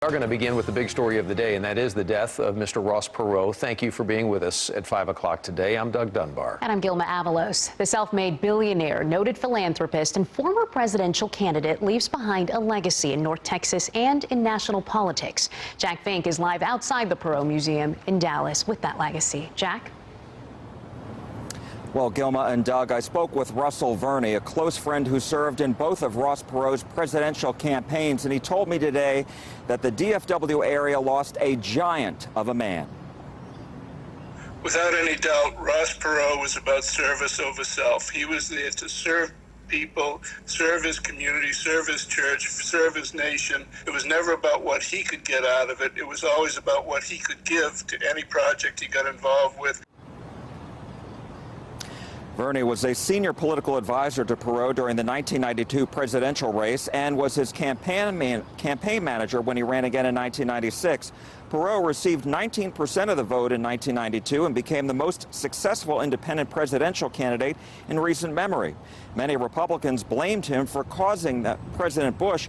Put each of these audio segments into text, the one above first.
We are going to begin with the big story of the day, and that is the death of Mr. Ross Perot. Thank you for being with us at 5 o'clock today. I'm Doug Dunbar. And I'm Gilma Avalos. The self-made billionaire, noted philanthropist, and former presidential candidate leaves behind a legacy in North Texas and in national politics. Jack Fink is live outside the Perot Museum in Dallas with that legacy. Jack? Well, Gilma and Doug, I spoke with Russell Verney, a close friend who served in both of Ross Perot's presidential campaigns, and he told me today that the DFW area lost a giant of a man. Without any doubt, Ross Perot was about service over self. He was there to serve people, serve his community, serve his church, serve his nation. It was never about what he could get out of it. It was always about what he could give to any project he got involved with. Verney was a senior political advisor to Perot during the 1992 presidential race and was his campaign manager when he ran again in 1996. Perot received 19% of the vote in 1992 and became the most successful independent presidential candidate in recent memory. Many Republicans blamed him for causing President Bush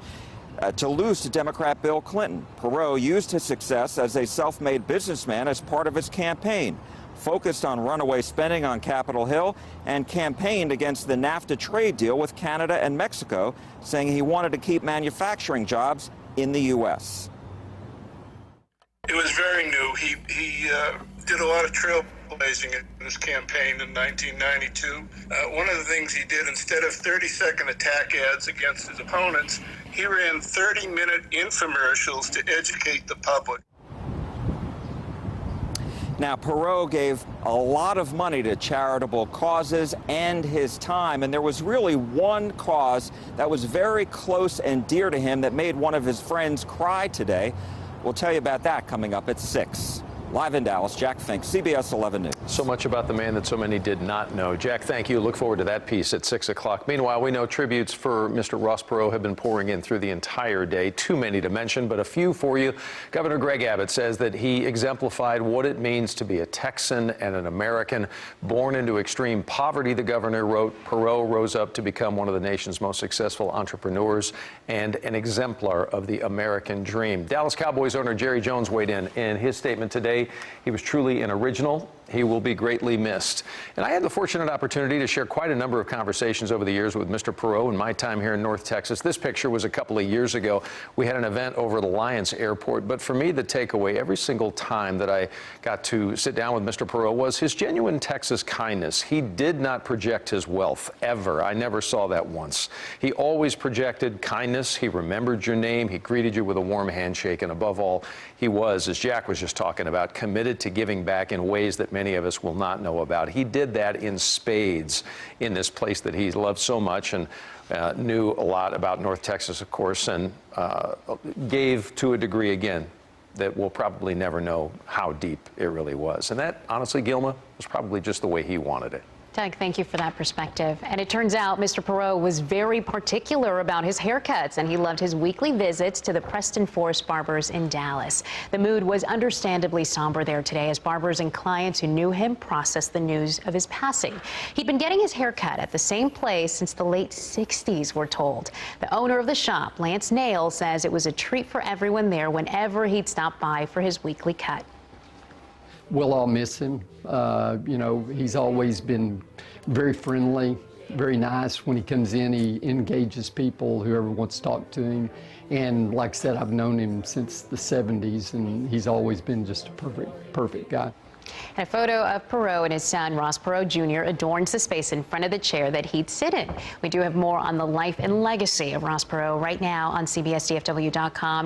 to lose to Democrat Bill Clinton. Perot used his success as a self-made businessman as part of his campaign, focused on runaway spending on Capitol Hill, and campaigned against the NAFTA trade deal with Canada and Mexico, saying he wanted to keep manufacturing jobs in the U.S. It was very new. He did a lot of trailblazing in his campaign in 1992. One of the things he did, instead of 30-second attack ads against his opponents, he ran 30-minute infomercials to educate the public. Now, Perot gave a lot of money to charitable causes and his time, and there was really one cause that was very close and dear to him that made one of his friends cry today. We'll tell you about that coming up at 6. Live in Dallas, Jack Fink, CBS 11 News. So much about the man that so many did not know. Jack, thank you. Look forward to that piece at 6 o'clock. Meanwhile, we know tributes for Mr. Ross Perot have been pouring in through the entire day. Too many to mention, but a few for you. Governor Greg Abbott says that he exemplified what it means to be a Texan and an American. Born into extreme poverty, the governor wrote, Perot rose up to become one of the nation's most successful entrepreneurs and an exemplar of the American dream. Dallas Cowboys owner Jerry Jones weighed in his statement today. He was truly an original. He will be greatly missed. And I had the fortunate opportunity to share quite a number of conversations over the years with Mr. Perot in my time here in North Texas. This picture was a couple of years ago. We had an event over at Alliance Airport. But for me, the takeaway every single time that I got to sit down with Mr. Perot was his genuine Texas kindness. He did not project his wealth, ever. I never saw that once. He always projected kindness. He remembered your name. He greeted you with a warm handshake. And above all, he was, as Jack was just talking about, committed to giving back in ways that many of us will not know about. He did that in spades in this place that he loved so much, and knew a lot about North Texas, of course, and gave to a degree, again, that we'll probably never know how deep it really was. And that, honestly, Gilma, was probably just the way he wanted it. Doug, thank you for that perspective. And it turns out Mr. Perot was very particular about his haircuts, and he loved his weekly visits to the Preston Forest Barbers in Dallas. The mood was understandably somber there today as barbers and clients who knew him processed the news of his passing. He'd been getting his haircut at the same place since the late 60s, we're told. The owner of the shop, Lance Nail, says it was a treat for everyone there whenever he'd stop by for his weekly cut. We'll all miss him. You know, he's always been very friendly, very nice. When he comes in, he engages people, whoever wants to talk to him. And like I said, I've known him since the 70s, and he's always been just a perfect guy. And a photo of Perot and his son, Ross Perot Jr., adorns the space in front of the chair that he'd sit in. We do have more on the life and legacy of Ross Perot right now on CBSDFW.com.